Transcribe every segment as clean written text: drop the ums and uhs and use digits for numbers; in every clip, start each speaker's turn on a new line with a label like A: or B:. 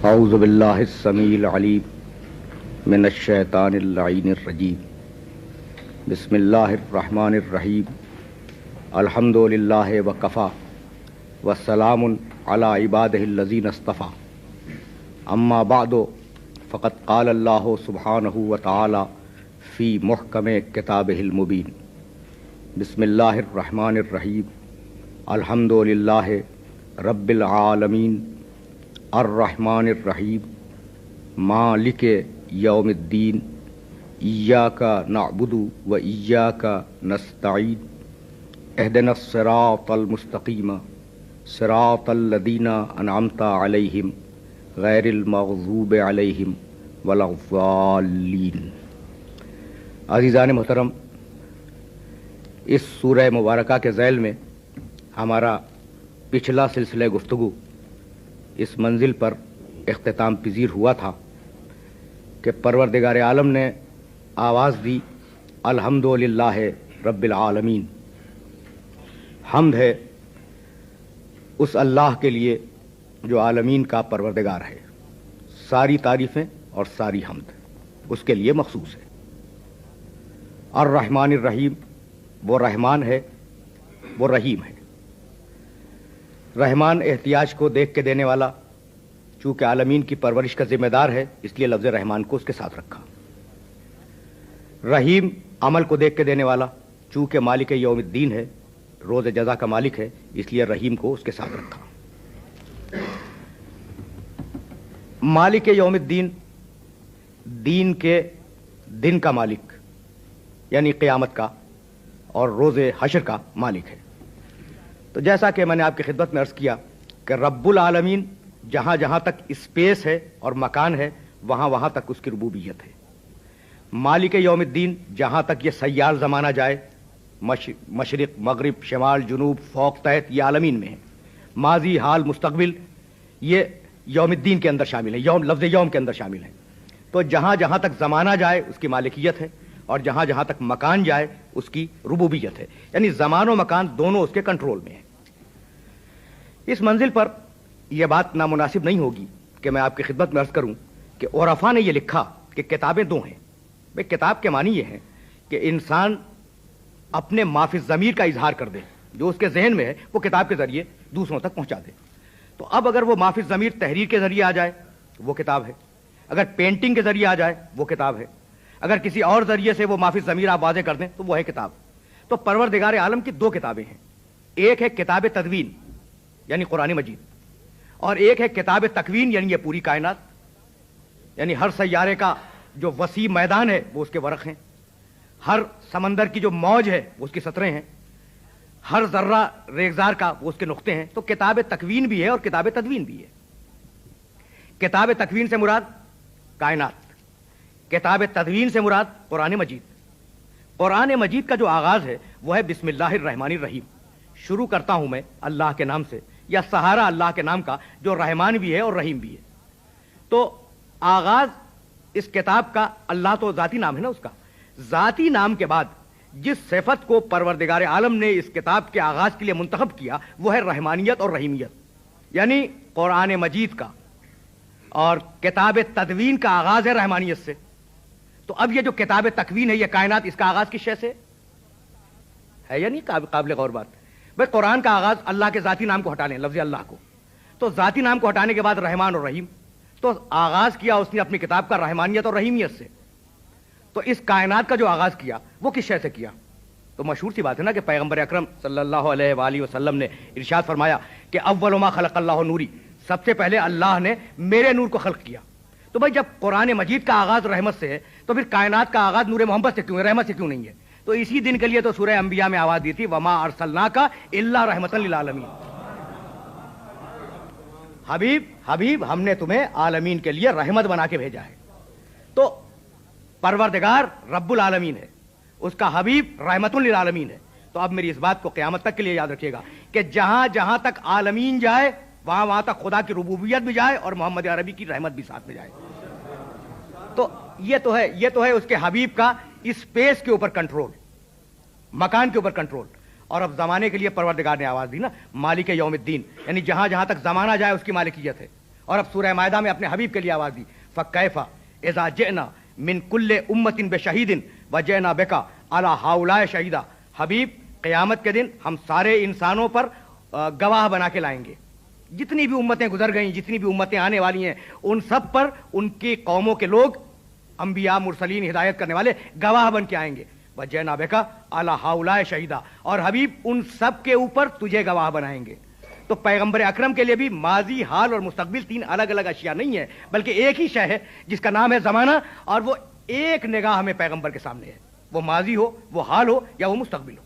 A: اعوذ باللہ السمیع العلیم من الشیطان اللعین الرجیم بسم اللہ الرحمن الرحیم الحمد للہ وکفی والسلام علی عبادہ الذین اصطفی اما بعد فقد قال اللہ سبحانہ وتعالی فی محکم کتابہ المبین بسم اللہ الرحمن الرحیم الحمد للہ رب العالمین الرحمن الرحیم مالک یوم الدین ایاک نعبد و ایاک نستعین اہدنا الصراط المستقیم صراط الذین انعمت علیہم غیر المغضوب علیہم ولا الضالین۔ عزیزان محترم، اس سورہ مبارکہ کے ذیل میں ہمارا پچھلا سلسلہ گفتگو اس منزل پر اختتام پذیر ہوا تھا کہ پروردگار عالم نے آواز دی الحمد للہ رب العالمین، حمد ہے اس اللہ کے لیے جو عالمین کا پروردگار ہے، ساری تعریفیں اور ساری حمد اس کے لیے مخصوص ہے۔ الرحمن الرحیم، وہ رحمان ہے، وہ رحیم ہے۔ رحمان احتیاج کو دیکھ کے دینے والا، چونکہ عالمین کی پرورش کا ذمہ دار ہے اس لیے لفظ رحمان کو اس کے ساتھ رکھا۔ رحیم عمل کو دیکھ کے دینے والا، چونکہ مالک یوم الدین ہے، روز جزا کا مالک ہے، اس لیے رحیم کو اس کے ساتھ رکھا۔ مالک یوم الدین، دین کے دن کا مالک یعنی قیامت کا اور روز حشر کا مالک ہے۔ تو جیسا کہ میں نے آپ کی خدمت میں عرض کیا کہ رب العالمین جہاں جہاں تک اسپیس ہے اور مکان ہے وہاں وہاں تک اس کی ربوبیت ہے۔ مالک یوم الدین، جہاں تک یہ سیار زمانہ جائے، مشرق مغرب شمال جنوب فوق تحت، یہ عالمین میں ہے۔ ماضی حال مستقبل یہ یوم الدین کے اندر شامل ہے، لفظ یوم کے اندر شامل ہے۔ تو جہاں جہاں تک زمانہ جائے اس کی مالکیت ہے اور جہاں جہاں تک مکان جائے اس کی ربوبیت ہے، یعنی زمان و مکان دونوں اس کے کنٹرول میں ہیں۔ اس منزل پر یہ بات نامناسب نہیں ہوگی کہ میں آپ کی خدمت میں عرض کروں کہ عرفاء نے یہ لکھا کہ کتابیں دو ہیں۔ بھئی کتاب کے معنی یہ ہے کہ انسان اپنے ما فی الضمیر کا اظہار کر دے، جو اس کے ذہن میں ہے وہ کتاب کے ذریعے دوسروں تک پہنچا دے۔ تو اب اگر وہ ما فی الضمیر تحریر کے ذریعے آ جائے وہ کتاب ہے، اگر پینٹنگ کے ذریعے آ جائے وہ کتاب ہے، اگر کسی اور ذریعے سے وہ ما فی الضمیر آپ واضح کر دیں تو وہ ہے کتاب۔ تو پروردگار عالم کی دو کتابیں ہیں، ایک ہے کتاب تدوین یعنی قرآن مجید، اور ایک ہے کتاب تکوین یعنی یہ پوری کائنات، یعنی ہر سیارے کا جو وسیع میدان ہے وہ اس کے ورق ہیں، ہر سمندر کی جو موج ہے وہ اس کی سطریں ہیں، ہر ذرہ ریگزار کا وہ اس کے نقطے ہیں۔ تو کتاب تکوین بھی ہے اور کتاب تدوین بھی ہے۔ کتاب تکوین سے مراد کائنات، کتاب تدوین سے مراد قرآن مجید۔ قرآن مجید کا جو آغاز ہے وہ ہے بسم اللہ الرحمن الرحیم، شروع کرتا ہوں میں اللہ کے نام سے، یا سہارا اللہ کے نام کا جو رحمان بھی ہے اور رحیم بھی ہے۔ تو آغاز اس کتاب کا، اللہ تو ذاتی نام ہے نا اس کا، ذاتی نام کے بعد جس صفت کو پروردگار عالم نے اس کتاب کے آغاز کے لیے منتخب کیا وہ ہے رحمانیت اور رحیمیت، یعنی قرآن مجید کا اور کتاب تدوین کا آغاز ہے رحمانیت سے۔ تو اب یہ جو کتاب تکوین ہے یہ کائنات، اس کا آغاز کس شے سے ہے؟ یا نہیں قابل غور بات؟ بھائی قرآن کا آغاز اللہ کے ذاتی نام کو ہٹا لیں، لفظ اللہ کو، تو ذاتی نام کو ہٹانے کے بعد رحمان اور رحیم، تو آغاز کیا اس نے اپنی کتاب کا رحمانیت اور رحیمیت سے۔ تو اس کائنات کا جو آغاز کیا وہ کس شے سے کیا؟ تو مشہور سی بات ہے نا کہ پیغمبر اکرم صلی اللہ علیہ وآلہ وسلم نے ارشاد فرمایا کہ اول ما خلق اللہ نوری، سب سے پہلے اللہ نے میرے نور کو خلق کیا۔ تو بھائی جب قرآن مجید کا آغاز رحمت سے ہے تو پھر کائنات کا آغاز نور محمد سے کیوں ہے، رحمت سے کیوں نہیں ہے؟ تو اسی دن کے لیے تو سورہ انبیاء میں آواز دی تھی وما ارسلناک الا رحمتا للعالمین، حبیب ہم نے تمہیں عالمین کے لیے رحمت بنا کے بھیجا ہے۔ تو پروردگار رب العالمین ہے، اس کا حبیب رحمت للعالمین ہے۔ تو اب میری اس بات کو قیامت تک کے لیے یاد رکھیے گا کہ جہاں جہاں تک عالمین جائے وہاں وہاں تک خدا کی ربوبیت بھی جائے اور محمد عربی کی رحمت بھی ساتھ میں جائے۔ تو یہ تو ہے اس کے حبیب کا اسپیس کے اوپر کنٹرول، مکان کے اوپر کنٹرول۔ اور اب زمانے کے لیے پروردگار نے آواز دی نا مالک یوم الدین، یعنی جہاں جہاں تک زمانہ جائے اس کی مالکیت ہے، اور اب سورہ مائدہ میں اپنے حبیب کے لیے آواز دی، فکیف اذا جئنا من کل امت بشہید وجئنا بک علی ہؤلاء شہیدا، حبیب قیامت کے دن ہم سارے انسانوں پر گواہ بنا کے لائیں گے، جتنی بھی امتیں گزر گئیں، جتنی بھی امتیں آنے والی ہیں، ان سب پر ان کی قوموں کے لوگ، انبیاء مرسلین ہدایت کرنے والے گواہ بن کے آئیں گے، وجئنا بک علی ہؤلاء شہیدا، اور حبیب ان سب کے اوپر تجھے گواہ بنائیں گے۔ تو پیغمبر اکرم کے لیے بھی ماضی، حال اور مستقبل تین الگ الگ اشیاء نہیں ہے، بلکہ ایک ہی شے ہے جس کا نام ہے زمانہ، اور وہ ایک نگاہ میں پیغمبر کے سامنے ہے، وہ ماضی ہو، وہ حال ہو، یا وہ مستقبل ہو۔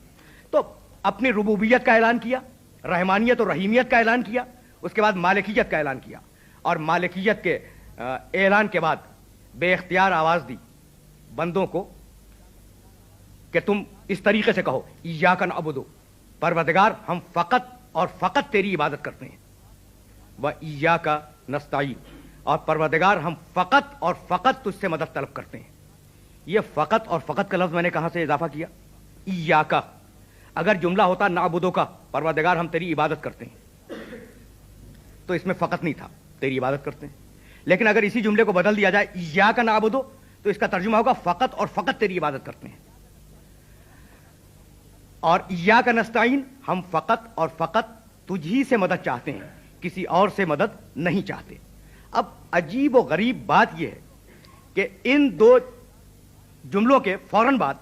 A: تو اپنی ربوبیت کا اعلان کیا، رحمانیت اور رحیمیت کا اعلان کیا، اس کے بعد مالکیت کا اعلان کیا، اور مالکیت کے اعلان کے بعد بے اختیار آواز دی بندوں کو کہ تم اس طریقے سے کہو، ایاک نعبد، پروردگار ہم فقط اور فقط تیری عبادت کرتے ہیں، وایاک نستعین، اور پروردگار ہم فقط اور فقط تجھ سے مدد طلب کرتے ہیں۔ یہ فقط اور فقط کا لفظ میں نے کہاں سے اضافہ کیا؟ ایاک، اگر جملہ ہوتا نعبدو کا، پروردگار ہم تیری عبادت کرتے ہیں، تو اس میں فقط نہیں تھا، تیری عبادت کرتے ہیں، لیکن اگر اسی جملے کو بدل دیا جائے ایاک نعبدو، تو اس کا ترجمہ ہوگا فقط اور فقط تیری عبادت کرتے ہیں، اور ایاک نستعین، ہم فقط اور فقط تجھی سے مدد چاہتے ہیں، کسی اور سے مدد نہیں چاہتے۔ اب عجیب و غریب بات یہ ہے کہ ان دو جملوں کے فوراً بعد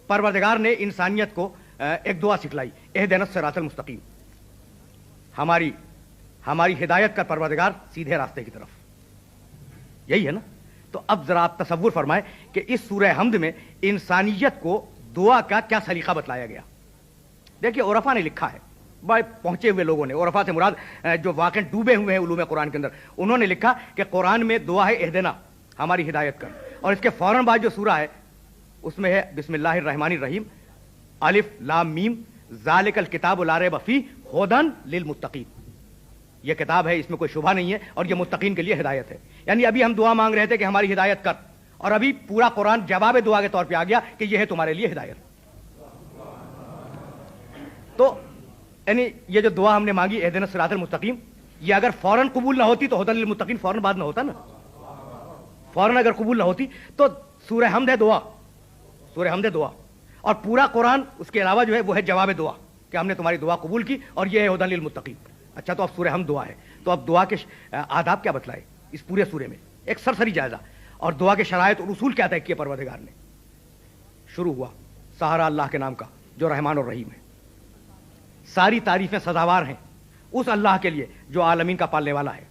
A: پروردگار نے انسانیت کو ایک دعا سکھلائی، اہدنا الصراط المستقیم، ہماری ہدایت کا پروردگار سیدھے راستے کی طرف، یہی ہے نا؟ تو اب ذرا آپ تصور فرمائیں کہ اس سورہ حمد میں انسانیت کو دعا کا کیا سلیقہ بتلایا گیا۔ دیکھیے عرفا نے لکھا ہے، بڑے پہنچے ہوئے لوگوں نے، عرفا سے مراد جو واقعی ڈوبے ہوئے ہیں علوم قرآن کے اندر، انہوں نے لکھا کہ قرآن میں دعا ہے اہدنا، ہماری ہدایت کر، اور اس کے فوراً بعد جو سورہ ہے اس میں ہے بسم اللہ الرحمن الرحیم، الف لام میم ذالک الکتاب لا ریب فیہ ھدی للمتقین، یہ کتاب ہے، اس میں کوئی شبہ نہیں ہے، اور یہ متقین کے لیے ہدایت ہے۔ یعنی ابھی ہم دعا مانگ رہے تھے کہ ہماری ہدایت کر، اور ابھی پورا قرآن جواب دعا کے طور پہ آ گیا کہ یہ ہے تمہارے لیے ہدایت۔ تو یعنی یہ جو دعا ہم نے مانگی اہدنا الصراط المستقیم، یہ اگر فوراً قبول نہ ہوتی تو ھدی للمتقین فوراً بعد نہ ہوتا نا، فوراً اگر قبول نہ ہوتی تو سورہ حمد ہے دعا، سورہ حمد ہے دعا، اور پورا قرآن اس کے علاوہ جو ہے وہ ہے جواب دعا کہ ہم نے تمہاری دعا قبول کی اور یہ ہے ھدی للمتقین۔ اچھا، تو اب سورہ حمد دعا ہے، تو اب دعا کے آداب کیا بتلائے اس پورے سورے میں، ایک سرسری جائزہ، اور دعا کے شرائط اور اصول کیا طے کیے پروردگار نے۔ شروع ہوا سہارا اللہ کے نام کا جو رحمان اور رحیم ہے، ساری تعریفیں سزاوار ہیں اس اللہ کے لیے جو عالمین کا پالنے والا ہے،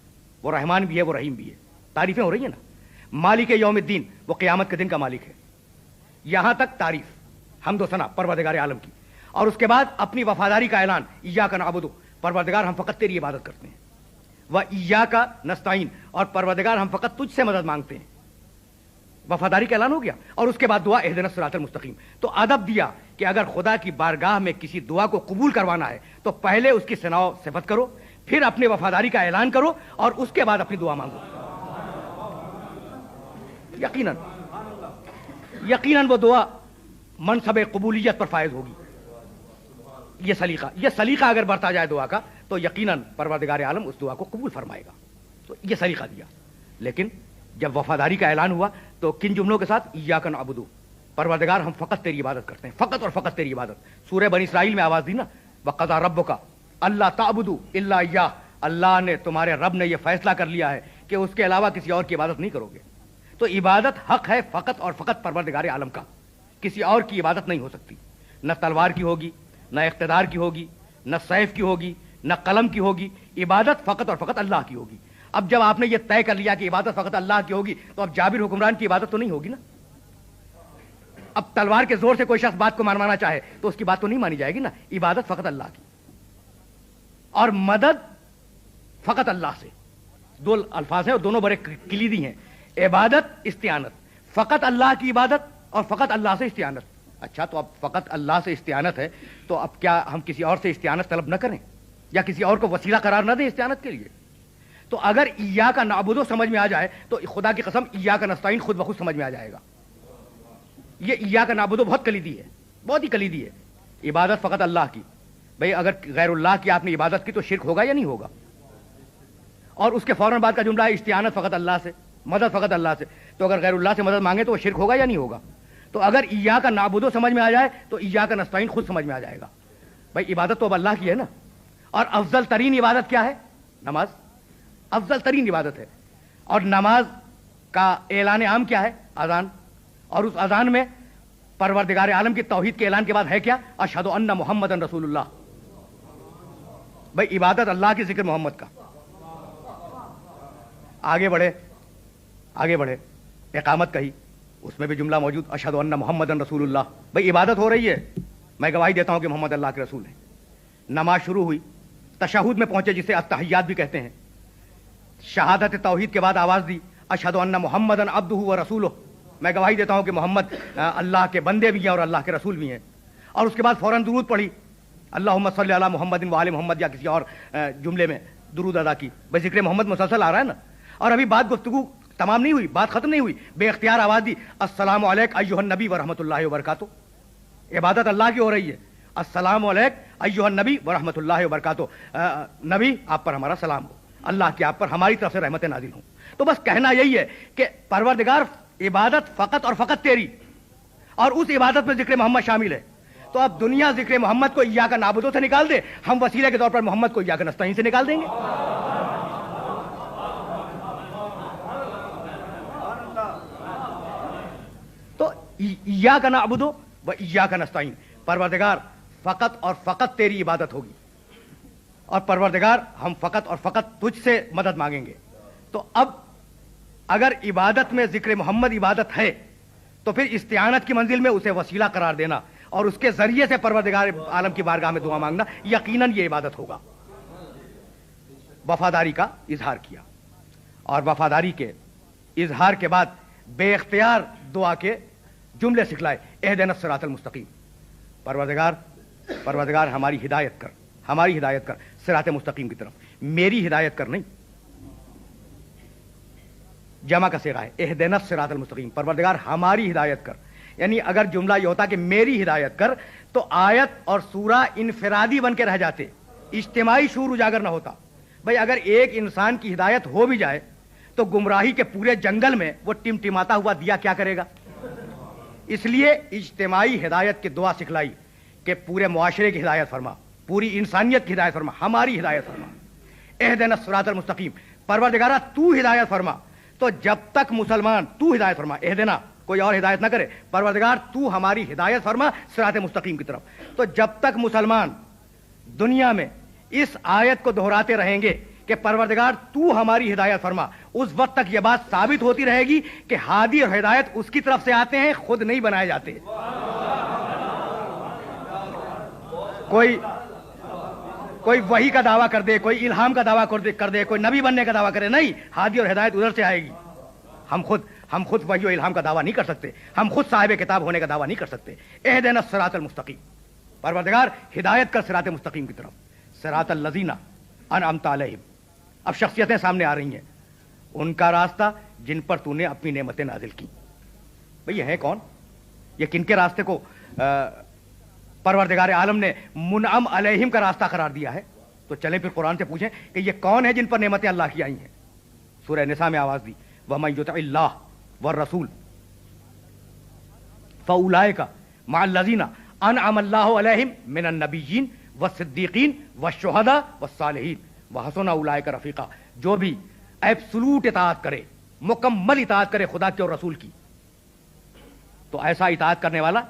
A: وہ رحمان بھی ہے، وہ رحیم بھی ہے، تعریفیں ہو رہی ہیں نا۔ مالک یوم الدین، وہ قیامت کے دن کا مالک ہے، یہاں تک تعریف حمد و ثنا پروردگار عالم کی، اور اس کے بعد اپنی وفاداری کا اعلان، ایاک نعبد، پروردگار ہم فقط تیری عبادت کرتے ہیں، وایاک نستعین، اور پروردگار ہم فقط تجھ سے مدد مانگتے ہیں، وفاداری کا اعلان ہو گیا، اور اس کے بعد دعا اہدنا الصراط المستقیم۔ تو ادب دیا کہ اگر خدا کی بارگاہ میں کسی دعا کو قبول کروانا ہے تو پہلے اس کی ثنا و صفت کرو، پھر اپنے وفاداری کا اعلان کرو، اور اس کے بعد اپنی دعا مانگو۔ یقیناً یقیناً وہ دعا منصب قبولیت پر فائز ہوگی۔ یہ سلیقہ اگر برتا جائے دعا کا تو یقیناً پروردگار عالم اس دعا کو قبول فرمائے گا۔ تو یہ سلیقہ دیا، لیکن جب وفاداری کا اعلان ہوا تو کن جملوں کے ساتھ؟ ایاک نعبد، پروردگار ہم فقط تیری عبادت کرتے ہیں، فقط اور فقط تیری عبادت۔ سورہ بنی اسرائیل میں آواز دی نا، وَقَضَىٰ رَبُّكَ أَلَّا تَعْبُدُوا إِلَّا إِيَّاهُ، اللہ نے، تمہارے رب نے یہ فیصلہ کر لیا ہے کہ اس کے علاوہ کسی اور کی عبادت نہیں کرو گے۔ تو عبادت حق ہے فقط اور فقط پروردگار عالم کا، کسی اور کی عبادت نہیں ہو سکتی، نہ تلوار کی ہوگی، نہ اقتدار کی ہوگی، نہ سیف کی ہوگی، نہ قلم کی ہوگی، عبادت فقط اور فقط اللہ کی ہوگی۔ اب جب آپ نے یہ طے کر لیا کہ عبادت فقط اللہ کی ہوگی تو اب جابر حکمران کی عبادت تو نہیں ہوگی نا۔ اب تلوار کے زور سے کوئی شخص بات کو منوانا چاہے تو اس کی بات تو نہیں مانی جائے گی نا، عبادت فقط اللہ کی، اور مدد فقط اللہ سے۔ دو الفاظ ہیں اور دونوں بڑے کلیدی ہیں، عبادت، استعانت، فقط اللہ کی عبادت اور فقط اللہ سے استعانت۔ اچھا، تو اب فقط اللہ سے استعانت ہے تو اب کیا ہم کسی اور سے استعانت طلب نہ کریں یا کسی اور کو وسیلہ قرار نہ دیں استعانت کے لیے؟ تو اگر ایاک نعبد سمجھ میں آ جائے تو خدا کی قسم ایاک نستعین خود بخود سمجھ میں آ جائے گا۔ یہ ایاک نعبد بہت کلیدی ہے، بہت ہی کلیدی ہے۔ عبادت فقط اللہ کی، بھئی اگر غیر اللہ کی آپ نے عبادت کی تو شرک ہوگا یا نہیں ہوگا؟ اور اس کے فوراً بعد کا جملہ ہے استعانت فقط اللہ سے، مدد فقط اللہ سے. تو اگر غیر اللہ سے مدد مانگے تو وہ شرک ہوگا یا نہیں ہوگا؟ تو اگر ایاک نعبد سمجھ میں آ جائے تو ایاک نستعین خود سمجھ میں آ جائے گا. بھائی عبادت تو اب اللہ کی ہے نا. اور افضل ترین عبادت کیا ہے؟ نماز. افضل ترین عبادت ہے. اور نماز کا اعلان عام کیا ہے؟ اذان. اور اس اذان میں پروردگار عالم کی توحید کے اعلان کے بعد ہے کیا؟ اشہد ان محمد رسول اللہ. بھائی عبادت اللہ کی، ذکر محمد کا. آگے بڑھے اقامت کہی، اس میں بھی جملہ موجود اشہد ان محمد رسول اللہ. بھائی عبادت ہو رہی ہے، میں گواہی دیتا ہوں کہ محمد اللہ کے رسول ہیں. نماز شروع ہوئی، تشہد میں پہنچے جسے التحیات بھی کہتے ہیں. شہادت توحید کے بعد آواز دی اشہد ان محمد عبدہ و رسولہ، میں گواہی دیتا ہوں کہ محمد اللہ کے بندے بھی ہیں اور اللہ کے رسول بھی ہیں. اور اس کے بعد فوراً درود پڑھی، اللہم صلی علی محمد و آل محمد، یا کسی اور جملے میں درود ادا کی. بھائی ذکر محمد مسلسل آ رہا ہے نا. اور ابھی بات گفتگو تمام نہیں ہوئی، بات ختم نہیں ہوئی، بے اختیار آواز دی السلام علیک ایھا النبی ورحمۃ اللہ وبرکاتہ. عبادت اللہ کی ہو رہی ہے. السلام علیک ایھا النبی ورحمۃ اللہ وبرکاتہ. نبی آپ پر ہمارا سلام ہو، اللہ کی آپ پر ہماری طرف سے رحمتیں نازل ہوں. تو بس کہنا یہی ہے کہ پروردگار عبادت فقط اور فقط تیری، اور اس عبادت میں ذکر محمد شامل ہے. تو اب دنیا ذکر محمد کو ایاک نعبد سے نکال دے، ہم وسیلے کے طور پر محمد کو ایاک نستعین سے نکال دیں گے. تو ایاک نعبد و ایاک نستعین، پروردگار فقط اور فقط تیری عبادت ہوگی، اور پروردگار ہم فقط اور فقط تجھ سے مدد مانگیں گے. تو اب اگر عبادت میں ذکر محمد عبادت ہے تو پھر استعانت کی منزل میں اسے وسیلہ قرار دینا اور اس کے ذریعے سے پروردگار عالم کی بارگاہ میں دعا مانگنا یقیناً یہ عبادت ہوگا. وفاداری کا اظہار کیا، اور وفاداری کے اظہار کے بعد بے اختیار دعا کے جملے سکھلائے. اہدنا الصراط المستقیم، پروردگار ہماری ہدایت کر صراط مستقیم کی طرف. میری ہدایت کر نہیں، جمع کا صیغہ ہے اہدنا الصراط المستقیم، پروردگار ہماری ہدایت کر. یعنی اگر جملہ یہ ہوتا کہ میری ہدایت کر تو آیت اور سورہ انفرادی بن کے رہ جاتے، اجتماعی شعور اجاگر نہ ہوتا. بھائی اگر ایک انسان کی ہدایت ہو بھی جائے تو گمراہی کے پورے جنگل میں وہ ٹمٹماتا ہوا دیا کیا کرے گا؟ اس لیے اجتماعی ہدایت کی دعا سکھلائی کہ پورے معاشرے کی ہدایت فرما، پوری انسانیت کی ہدایت فرما، ہماری ہدایت فرما. اہدنا الصراط المستقیم، پروردگارہ تو ہدایت فرما. تو جب تک مسلمان تو ہدایت فرما، اہدنا کوئی اور ہدایت نہ کرے، پروردگار تو ہماری ہدایت فرما صراط مستقیم کی طرف. تو جب تک مسلمان دنیا میں اس آیت کو دہراتے رہیں گے کہ پروردگار تو ہماری ہدایت فرما، اس وقت تک یہ بات ثابت ہوتی رہے گی کہ ہادی اور ہدایت اس کی طرف سے آتے ہیں، خود نہیں بنائے جاتے. کوئی وحی کا دعویٰ کر دے، کوئی الہام کا دعویٰ کر دے، کوئی نبی بننے کا دعویٰ کرے، نہیں، ہادی اور ہدایت ادھر سے آئے گی. ہم خود وحی و الہام کا دعویٰ نہیں کر سکتے، ہم خود صاحب کتاب ہونے کا دعویٰ نہیں کر سکتے. اہدنا الصراط المستقیم، پروردگار ہدایت کر صراط مستقیم کی طرف. صراط الذین انعمت علیہم، اب شخصیتیں سامنے آ رہی ہیں. ان کا راستہ جن پر تو نے اپنی نعمتیں نازل کی. بھئی یہ ہیں کون؟ یہ کن کے راستے کو پروردگار عالم نے منعم علیہم کا راستہ قرار دیا ہے؟ تو چلیں پھر قرآن سے پوچھیں کہ یہ کون ہے جن پر نعمتیں اللہ کی آئی ہیں. سورہ نساء میں آواز دی وَمَن يُطِعِ اللَّهَ وَالرَّسُولَ فَأُولَٰئِكَ مَعَ الَّذِينَ أَنْعَمَ اللَّهُ عَلَيْهِم مِّنَ النَّبِيِّينَ وَالصِّدِّيقِينَ وَالشُّهَدَاءِ وَالصَّالِحِينَ وَحَسُنَ أُولَٰئِكَ رَفِیقًا. جو بھی ایبسولوٹ اطاعت کرے، مکمل اطاعت کرے خدا کے اور رسول کی، تو ایسا اطاعت کرنے والا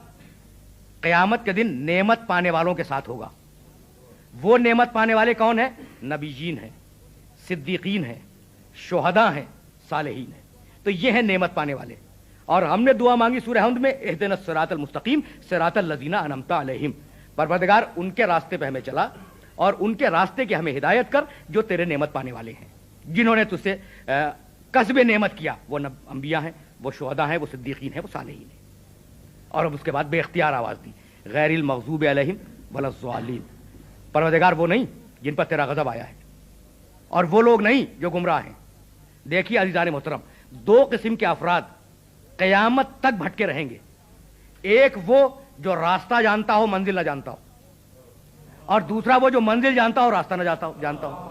A: قیامت کے دن نعمت پانے والوں کے ساتھ ہوگا. وہ نعمت پانے والے کون ہیں؟ نبیین ہیں، صدیقین ہیں، شہداء ہیں، صالحین ہیں. تو یہ ہیں نعمت پانے والے. اور ہم نے دعا مانگی سورہ حمد میں اہدنا الصراط المستقیم صراط الذین انعمت علیہم، پروردگار ان کے راستے پہ ہمیں چلا اور ان کے راستے کی ہمیں ہدایت کر جو تیرے نعمت پانے والے ہیں، جنہوں نے تجھ سے کسب نعمت کیا. وہ انبیاء ہیں، وہ شہداء ہیں، وہ صدیقین ہیں، وہ صالحین ہیں. اور اب اس کے بعد بے اختیار آواز دی غیر المغضوب علیہم ولا الضالین، پروردگار وہ نہیں جن پر تیرا غضب آیا ہے، اور وہ لوگ نہیں جو گمراہ ہیں. دیکھیے عزیزان محترم، دو قسم کے افراد قیامت تک بھٹکے رہیں گے. ایک وہ جو راستہ جانتا ہو منزل نہ جانتا ہو، اور دوسرا وہ جو منزل جانتا ہو راستہ نہ جانتا ہو.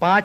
A: 5